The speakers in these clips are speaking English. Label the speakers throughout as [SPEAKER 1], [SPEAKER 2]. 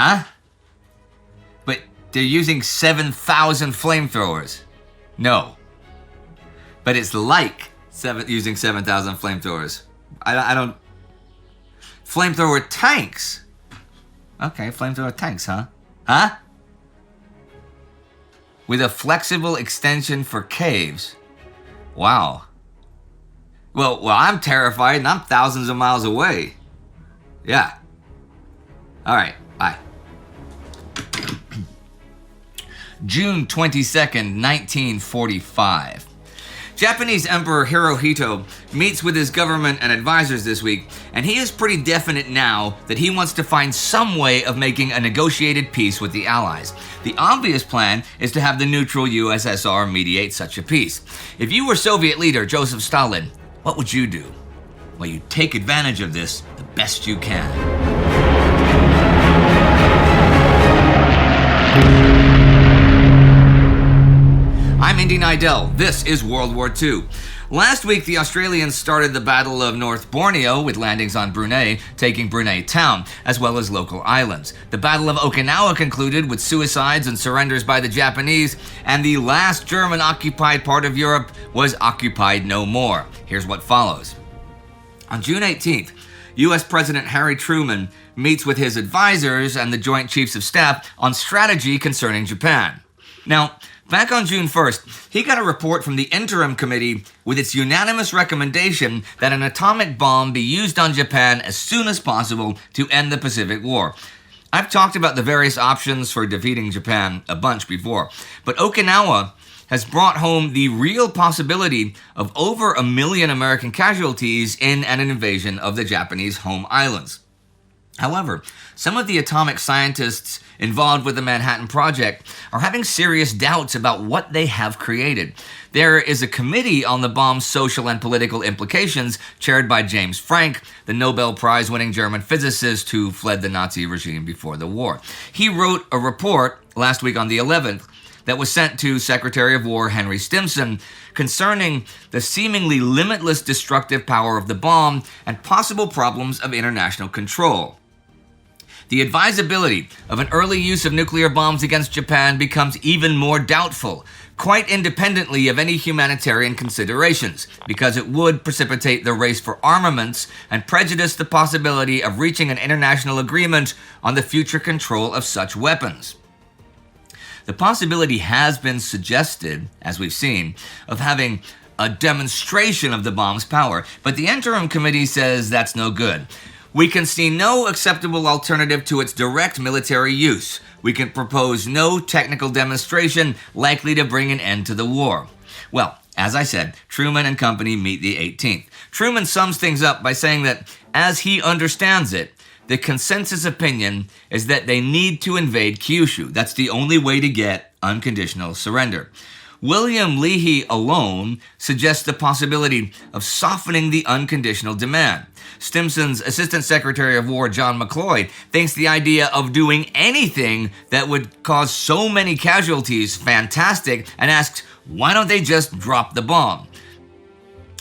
[SPEAKER 1] Huh? But they're using 7,000 flamethrowers. No. But it's like using 7,000 flamethrowers. I don't... Flamethrower tanks. Okay, flamethrower tanks, huh? Huh? With a flexible extension for caves. Wow. Well, I'm terrified and I'm thousands of miles away. Yeah. All right, bye. June 22nd, 1945. Japanese Emperor Hirohito meets with his government and advisors this week, and he is pretty definite now that he wants to find some way of making a negotiated peace with the Allies. The obvious plan is to have the neutral USSR mediate such a peace. If you were Soviet leader Joseph Stalin, what would you do? Well, you take advantage of this the best you can. I'm Indy Neidell. This is World War II. Last week, the Australians started the Battle of North Borneo with landings on Brunei, taking Brunei town, as well as local islands. The Battle of Okinawa concluded with suicides and surrenders by the Japanese, and the last German-occupied part of Europe was occupied no more. Here's what follows. On June 18th, U.S. President Harry Truman meets with his advisors and the Joint Chiefs of Staff on strategy concerning Japan. Now, back on June 1st, he got a report from the Interim Committee with its unanimous recommendation that an atomic bomb be used on Japan as soon as possible to end the Pacific War. I've talked about the various options for defeating Japan a bunch before, but Okinawa has brought home the real possibility of over 1 million American casualties in an invasion of the Japanese home islands. However, some of the atomic scientists involved with the Manhattan Project are having serious doubts about what they have created. There is a committee on the bomb's social and political implications chaired by James Franck, the Nobel Prize-winning German physicist who fled the Nazi regime before the war. He wrote a report last week on the 11th that was sent to Secretary of War Henry Stimson concerning the seemingly limitless destructive power of the bomb and possible problems of international control. The advisability of an early use of nuclear bombs against Japan becomes even more doubtful, quite independently of any humanitarian considerations, because it would precipitate the race for armaments and prejudice the possibility of reaching an international agreement on the future control of such weapons. The possibility has been suggested, as we've seen, of having a demonstration of the bomb's power, but the Interim Committee says that's no good. We can see no acceptable alternative to its direct military use. We can propose no technical demonstration likely to bring an end to the war. Well, as I said, Truman and company meet the 18th. Truman sums things up by saying that, as he understands it, the consensus opinion is that they need to invade Kyushu. That's the only way to get unconditional surrender. William Leahy alone suggests the possibility of softening the unconditional demand. Stimson's Assistant Secretary of War, John McCluskey, thinks the idea of doing anything that would cause so many casualties fantastic and asks, why don't they just drop the bomb?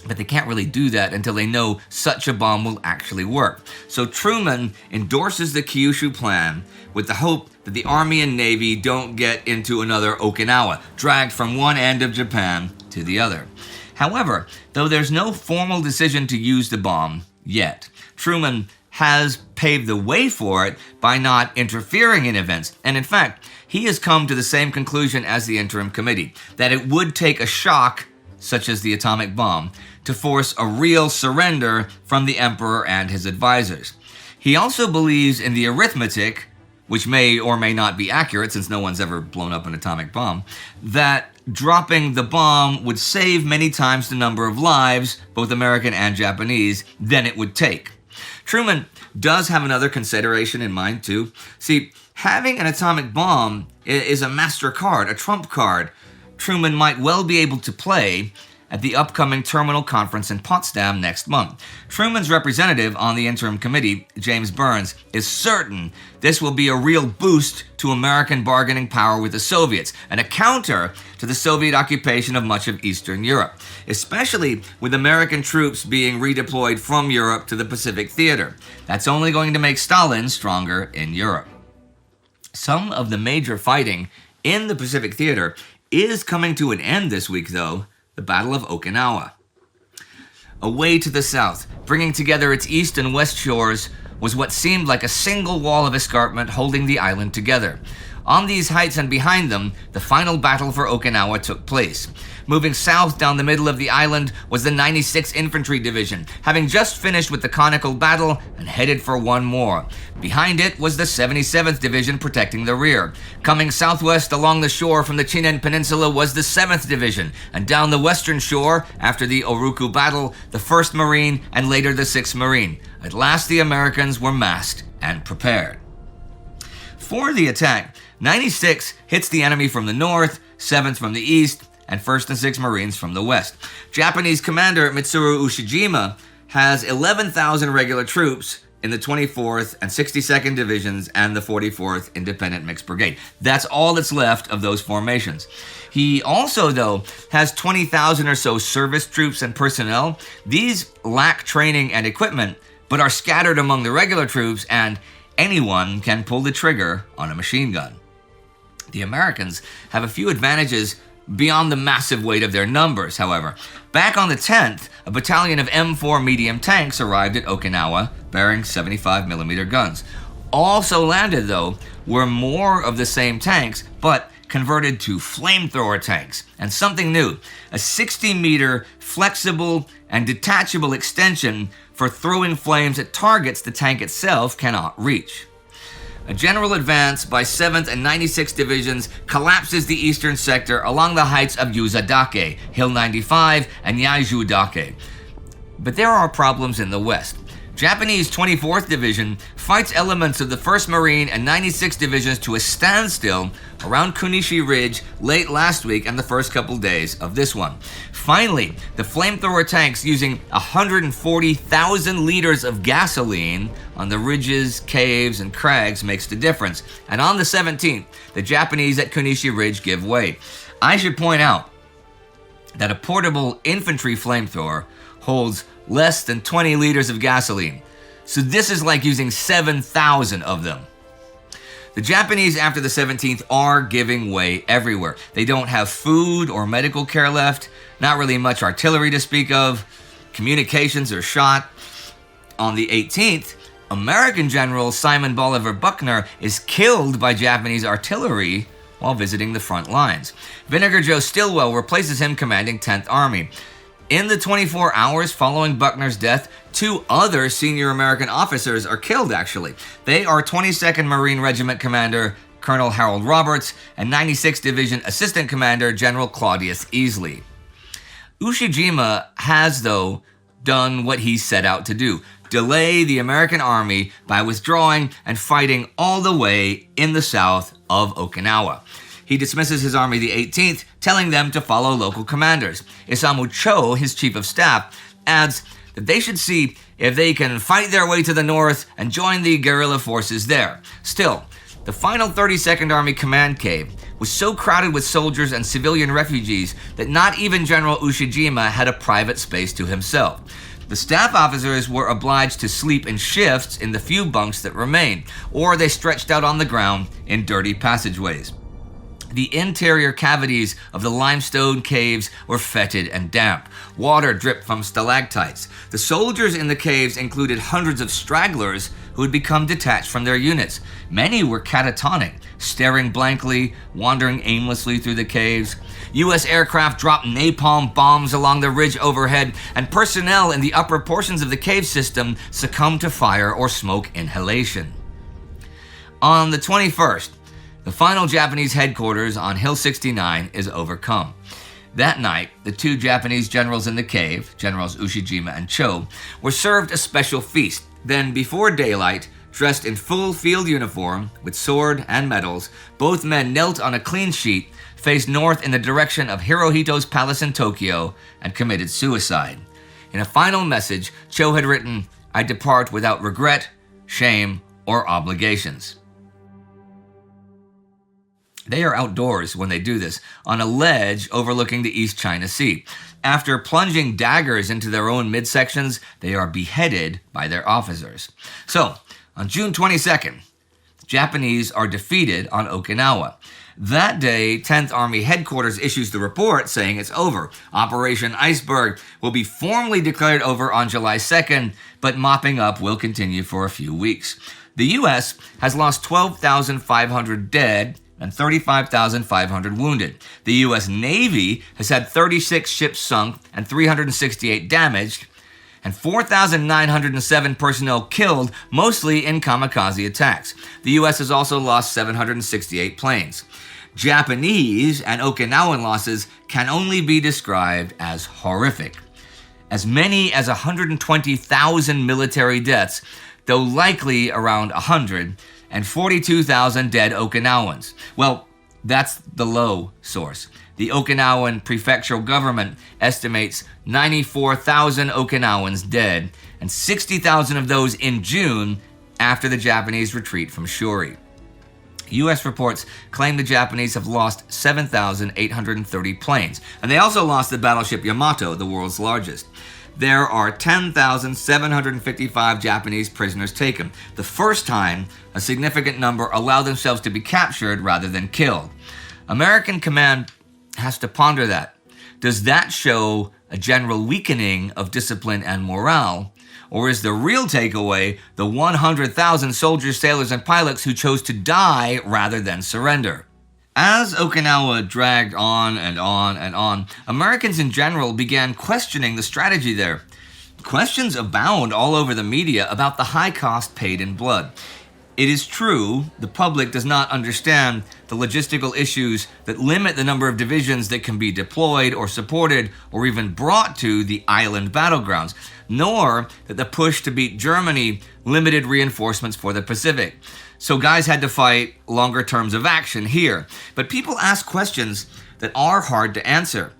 [SPEAKER 1] But they can't really do that until they know such a bomb will actually work. So Truman endorses the Kyushu plan with the hope that the Army and Navy don't get into another Okinawa, dragged from one end of Japan to the other. However, though there's no formal decision to use the bomb yet, Truman has paved the way for it by not interfering in events. And in fact, he has come to the same conclusion as the Interim Committee, that it would take a shock, such as the atomic bomb, to force a real surrender from the emperor and his advisors. He also believes in the arithmetic, which may or may not be accurate since no one's ever blown up an atomic bomb, that dropping the bomb would save many times the number of lives, both American and Japanese, than it would take. Truman does have another consideration in mind too. See, having an atomic bomb is a master card, a trump card, Truman might well be able to play at the upcoming terminal conference in Potsdam next month. Truman's representative on the Interim Committee, James Burns, is certain this will be a real boost to American bargaining power with the Soviets and a counter to the Soviet occupation of much of Eastern Europe, especially with American troops being redeployed from Europe to the Pacific theater. That's only going to make Stalin stronger in Europe. Some of the major fighting in the Pacific Theater is coming to an end this week, though, the Battle of Okinawa. Away to the south, bringing together its east and west shores, was what seemed like a single wall of escarpment holding the island together. On these heights and behind them, the final battle for Okinawa took place. Moving south down the middle of the island was the 96th Infantry Division, having just finished with the conical battle and headed for one more. Behind it was the 77th Division protecting the rear. Coming southwest along the shore from the Chinen Peninsula was the 7th Division, and down the western shore, after the Oruku battle, the 1st Marine and later the 6th Marine. At last the Americans were massed and prepared. For the attack, 96 hits the enemy from the north, 7th from the east, and 1st and 6th Marines from the west. Japanese commander Mitsuru Ushijima has 11,000 regular troops in the 24th and 62nd Divisions and the 44th Independent Mixed Brigade. That's all that's left of those formations. He also, though, has 20,000 or so service troops and personnel. These lack training and equipment, but are scattered among the regular troops, and anyone can pull the trigger on a machine gun. The Americans have a few advantages beyond the massive weight of their numbers, however. Back on the 10th, a battalion of M4 medium tanks arrived at Okinawa bearing 75mm guns. Also landed, though, were more of the same tanks, but converted to flamethrower tanks, and something new, a 60-meter flexible and detachable extension for throwing flames at targets the tank itself cannot reach. A general advance by 7th and 96th Divisions collapses the eastern sector along the heights of Yuzadake, Hill 95, and Yaiju-dake. But there are problems in the west. Japanese 24th Division fights elements of the 1st Marine and 96th Divisions to a standstill around Kunishi Ridge late last week and the first couple days of this one. Finally, the flamethrower tanks using 140,000 liters of gasoline on the ridges, caves, and crags makes the difference. And on the 17th, the Japanese at Kunishi Ridge give way. I should point out that a portable infantry flamethrower holds less than 20 liters of gasoline. So this is like using 7,000 of them. The Japanese after the 17th are giving way everywhere. They don't have food or medical care left, not really much artillery to speak of, communications are shot. On the 18th, American General Simon Bolivar Buckner is killed by Japanese artillery while visiting the front lines. Vinegar Joe Stilwell replaces him commanding 10th Army. In the 24 hours following Buckner's death, 2 other senior American officers are killed, actually. They are 22nd Marine Regiment Commander Colonel Harold Roberts and 96th Division Assistant Commander General Claudius Easley. Ushijima has, though, done what he set out to do: delay the American army by withdrawing and fighting all the way in the south of Okinawa. He dismisses his army the 18th, telling them to follow local commanders. Isamu Cho, his chief of staff, adds that they should see if they can fight their way to the north and join the guerrilla forces there. Still, the final 32nd Army Command Cave was so crowded with soldiers and civilian refugees that not even General Ushijima had a private space to himself. The staff officers were obliged to sleep in shifts in the few bunks that remained, or they stretched out on the ground in dirty passageways. The interior cavities of the limestone caves were fetid and damp. Water dripped from stalactites. The soldiers in the caves included hundreds of stragglers who had become detached from their units. Many were catatonic, staring blankly, wandering aimlessly through the caves. U.S. aircraft dropped napalm bombs along the ridge overhead, and personnel in the upper portions of the cave system succumbed to fire or smoke inhalation. On the 21st, the final Japanese headquarters on Hill 69 is overcome. That night, the 2 Japanese generals in the cave, Generals Ushijima and Cho, were served a special feast. Then, before daylight, dressed in full field uniform, with sword and medals, both men knelt on a clean sheet, faced north in the direction of Hirohito's palace in Tokyo, and committed suicide. In a final message, Cho had written, "I depart without regret, shame, or obligations." They are outdoors when they do this, on a ledge overlooking the East China Sea. After plunging daggers into their own midsections, they are beheaded by their officers. So, on June 22nd, the Japanese are defeated on Okinawa. That day, 10th Army Headquarters issues the report saying it's over. Operation Iceberg will be formally declared over on July 2nd, but mopping up will continue for a few weeks. The U.S. has lost 12,500 dead and 35,500 wounded. The U.S. Navy has had 36 ships sunk and 368 damaged, and 4,907 personnel killed, mostly in kamikaze attacks. The U.S. has also lost 768 planes. Japanese and Okinawan losses can only be described as horrific. As many as 120,000 military deaths, though likely around 100, and 42,000 dead Okinawans. Well, that's the low source. The Okinawan prefectural government estimates 94,000 Okinawans dead, and 60,000 of those in June after the Japanese retreat from Shuri. U.S. reports claim the Japanese have lost 7,830 planes, and they also lost the battleship Yamato, the world's largest. There are 10,755 Japanese prisoners taken, the first time a significant number allow themselves to be captured rather than killed. American command has to ponder that. Does that show a general weakening of discipline and morale? Or is the real takeaway the 100,000 soldiers, sailors, and pilots who chose to die rather than surrender? As Okinawa dragged on and on and on, Americans in general began questioning the strategy there. Questions abound all over the media about the high cost paid in blood. It is true, the public does not understand the logistical issues that limit the number of divisions that can be deployed or supported or even brought to the island battlegrounds, nor that the push to beat Germany limited reinforcements for the Pacific. So guys had to fight longer terms of action here. But people ask questions that are hard to answer.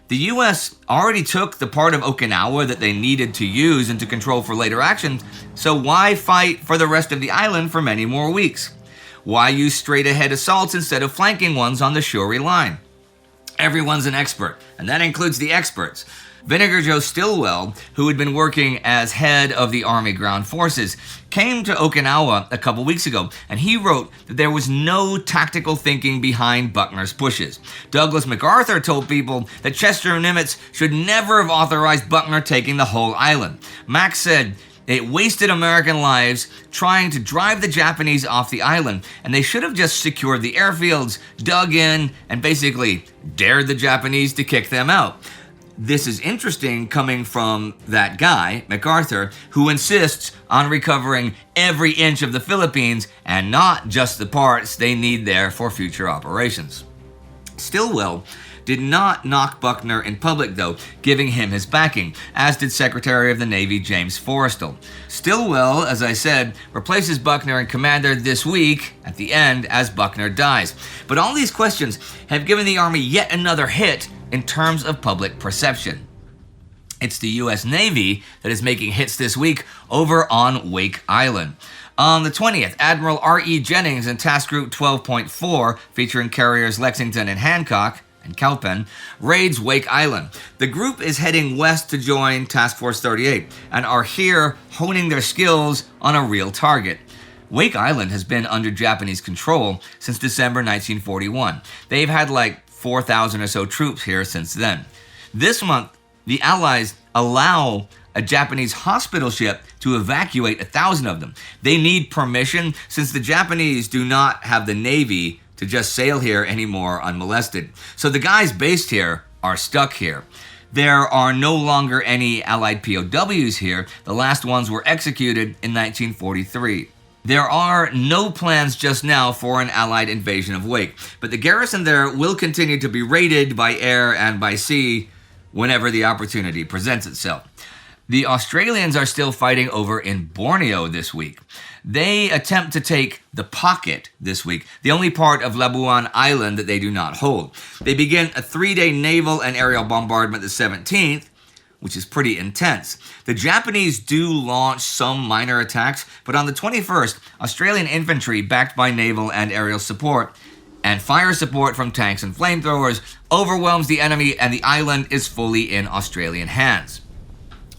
[SPEAKER 1] The U.S. already took the part of Okinawa that they needed to use and to control for later action, so why fight for the rest of the island for many more weeks? Why use straight-ahead assaults instead of flanking ones on the Shuri line? Everyone's an expert, and that includes the experts. Vinegar Joe Stilwell, who had been working as head of the Army Ground Forces, came to Okinawa a couple weeks ago, and he wrote that there was no tactical thinking behind Buckner's pushes. Douglas MacArthur told people that Chester Nimitz should never have authorized Buckner taking the whole island. Mac said it wasted American lives trying to drive the Japanese off the island, and they should have just secured the airfields, dug in, and basically dared the Japanese to kick them out. This is interesting coming from that guy, MacArthur, who insists on recovering every inch of the Philippines and not just the parts they need there for future operations. Stilwell did not knock Buckner in public, though, giving him his backing, as did Secretary of the Navy James Forrestal. Stilwell, as I said, replaces Buckner in commander this week, at the end, as Buckner dies. But all these questions have given the Army yet another hit in terms of public perception. It's the U.S. Navy that is making hits this week over on Wake Island. On the 20th, Admiral R.E. Jennings in Task Group 12.4, featuring carriers Lexington and Hancock, and Cowpen, raids Wake Island. The group is heading west to join Task Force 38 and are here honing their skills on a real target. Wake Island has been under Japanese control since December 1941. They've had like 4,000 or so troops here since then. This month, the Allies allow a Japanese hospital ship to evacuate 1,000 of them. They need permission since the Japanese do not have the Navy to just sail here anymore unmolested. So the guys based here are stuck here. There are no longer any Allied POWs here. The last ones were executed in 1943. There are no plans just now for an Allied invasion of Wake, but the garrison there will continue to be raided by air and by sea whenever the opportunity presents itself. The Australians are still fighting over in Borneo this week. They attempt to take the pocket this week, the only part of Labuan Island that they do not hold. They begin a 3-day naval and aerial bombardment the 17th, which is pretty intense. The Japanese do launch some minor attacks, but on the 21st, Australian infantry backed by naval and aerial support and fire support from tanks and flamethrowers overwhelms the enemy, and the island is fully in Australian hands.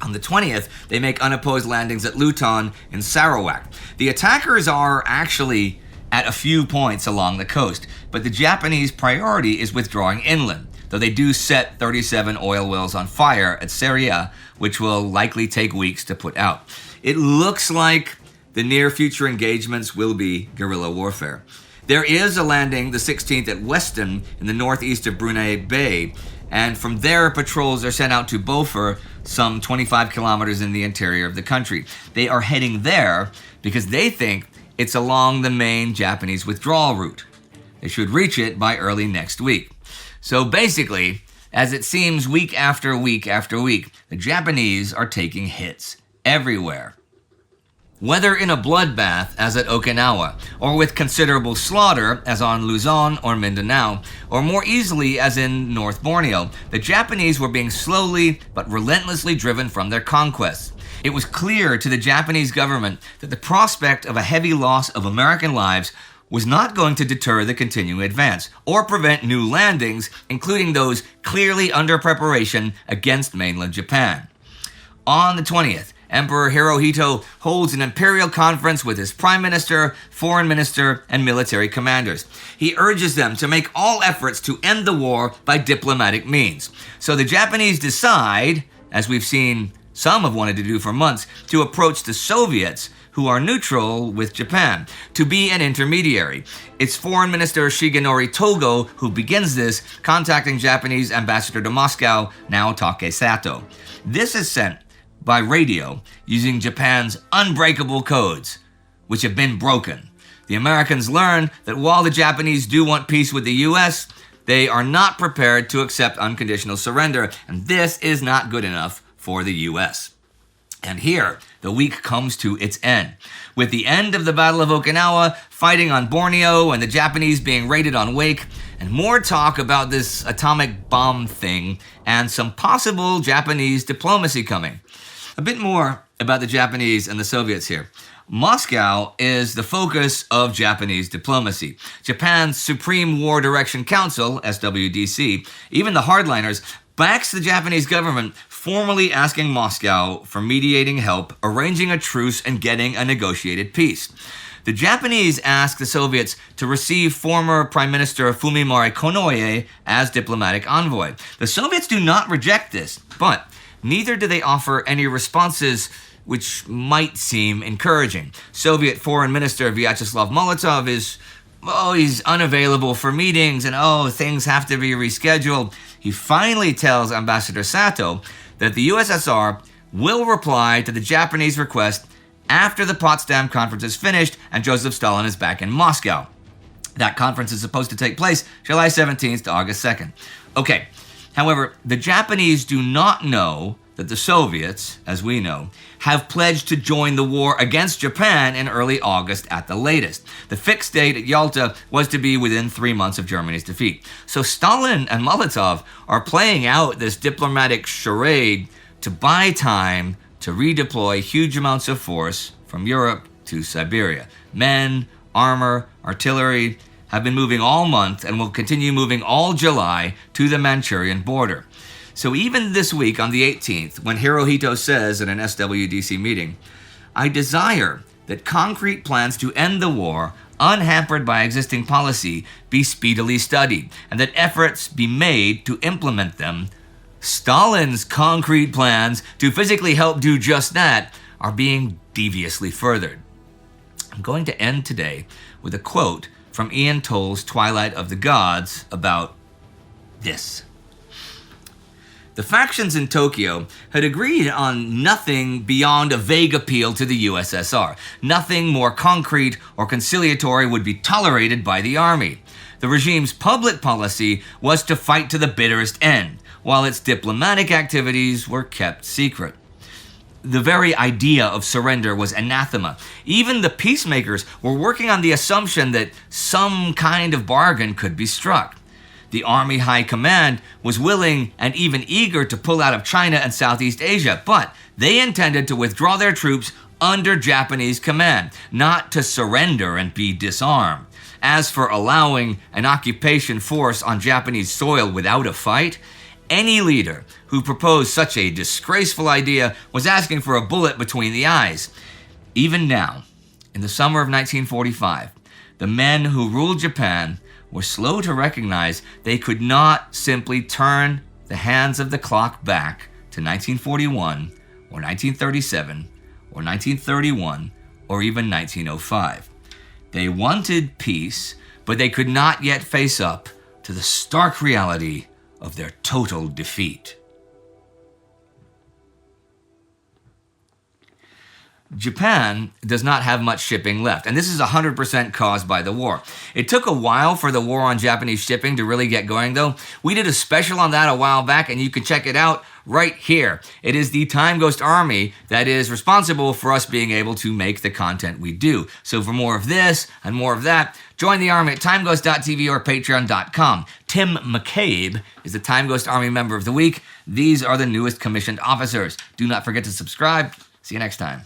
[SPEAKER 1] On the 20th, they make unopposed landings at Luton in Sarawak. The attackers are actually at a few points along the coast, but the Japanese priority is withdrawing inland, though they do set 37 oil wells on fire at Seria, which will likely take weeks to put out. It looks like the near future engagements will be guerrilla warfare. There is a landing the 16th at Weston in the northeast of Brunei Bay, and from there patrols are sent out to Beaufort, some 25 kilometers in the interior of the country. They are heading there because they think it's along the main Japanese withdrawal route. They should reach it by early next week. So basically, as it seems week after week after week, the Japanese are taking hits everywhere. Whether in a bloodbath, as at Okinawa, or with considerable slaughter, as on Luzon or Mindanao, or more easily, as in North Borneo, the Japanese were being slowly but relentlessly driven from their conquests. It was clear to the Japanese government that the prospect of a heavy loss of American lives was not going to deter the continuing advance, or prevent new landings, including those clearly under preparation against mainland Japan. On the 20th, Emperor Hirohito holds an imperial conference with his prime minister, foreign minister, and military commanders. He urges them to make all efforts to end the war by diplomatic means. So the Japanese decide, as we've seen some have wanted to do for months, to approach the Soviets, who are neutral with Japan, to be an intermediary. It's Foreign Minister Shigenori Togo who begins this, contacting Japanese ambassador to Moscow, now Take Sato. This is sent by radio using Japan's unbreakable codes, which have been broken. The Americans learn that while the Japanese do want peace with the US, they are not prepared to accept unconditional surrender, and this is not good enough for the US. And here, the week comes to its end. With the end of the Battle of Okinawa, fighting on Borneo, and the Japanese being raided on Wake, and more talk about this atomic bomb thing, and some possible Japanese diplomacy coming. A bit more about the Japanese and the Soviets here. Moscow is the focus of Japanese diplomacy. Japan's Supreme War Direction Council, SWDC, even the hardliners, backs the Japanese government, formally asking Moscow for mediating help, arranging a truce, and getting a negotiated peace. The Japanese ask the Soviets to receive former Prime Minister Fumimaro Konoye as diplomatic envoy. The Soviets do not reject this, but neither do they offer any responses which might seem encouraging. Soviet Foreign Minister Vyacheslav Molotov is, he's unavailable for meetings, and things have to be rescheduled. He finally tells Ambassador Sato that the USSR will reply to the Japanese request after the Potsdam Conference is finished and Joseph Stalin is back in Moscow. That conference is supposed to take place July 17th to August 2nd. Okay, however, the Japanese do not know that the Soviets, as we know, have pledged to join the war against Japan in early August at the latest. The fixed date at Yalta was to be within 3 months of Germany's defeat. So Stalin and Molotov are playing out this diplomatic charade to buy time to redeploy huge amounts of force from Europe to Siberia. Men, armor, artillery have been moving all month and will continue moving all July to the Manchurian border. So even this week on the 18th, when Hirohito says at an SWDC meeting, "I desire that concrete plans to end the war, unhampered by existing policy, be speedily studied, and that efforts be made to implement them," Stalin's concrete plans to physically help do just that are being deviously furthered. I'm going to end today with a quote from Ian Toll's Twilight of the Gods about this. The factions in Tokyo had agreed on nothing beyond a vague appeal to the USSR. Nothing more concrete or conciliatory would be tolerated by the army. The regime's public policy was to fight to the bitterest end, while its diplomatic activities were kept secret. The very idea of surrender was anathema. Even the peacemakers were working on the assumption that some kind of bargain could be struck. The Army High Command was willing and even eager to pull out of China and Southeast Asia, but they intended to withdraw their troops under Japanese command, not to surrender and be disarmed. As for allowing an occupation force on Japanese soil without a fight, any leader who proposed such a disgraceful idea was asking for a bullet between the eyes. Even now, in the summer of 1945, the men who ruled Japan were slow to recognize they could not simply turn the hands of the clock back to 1941 or 1937 or 1931 or even 1905. They wanted peace, but they could not yet face up to the stark reality of their total defeat. Japan does not have much shipping left, and this is 100% caused by the war. It took a while for the war on Japanese shipping to really get going, though. We did a special on that a while back, and you can check it out right here. It is the Time Ghost Army that is responsible for us being able to make the content we do. So for more of this and more of that, join the army at timeghost.tv or patreon.com. Tim McCabe is the Time Ghost Army Member of the Week. These are the newest commissioned officers. Do not forget to subscribe. See you next time.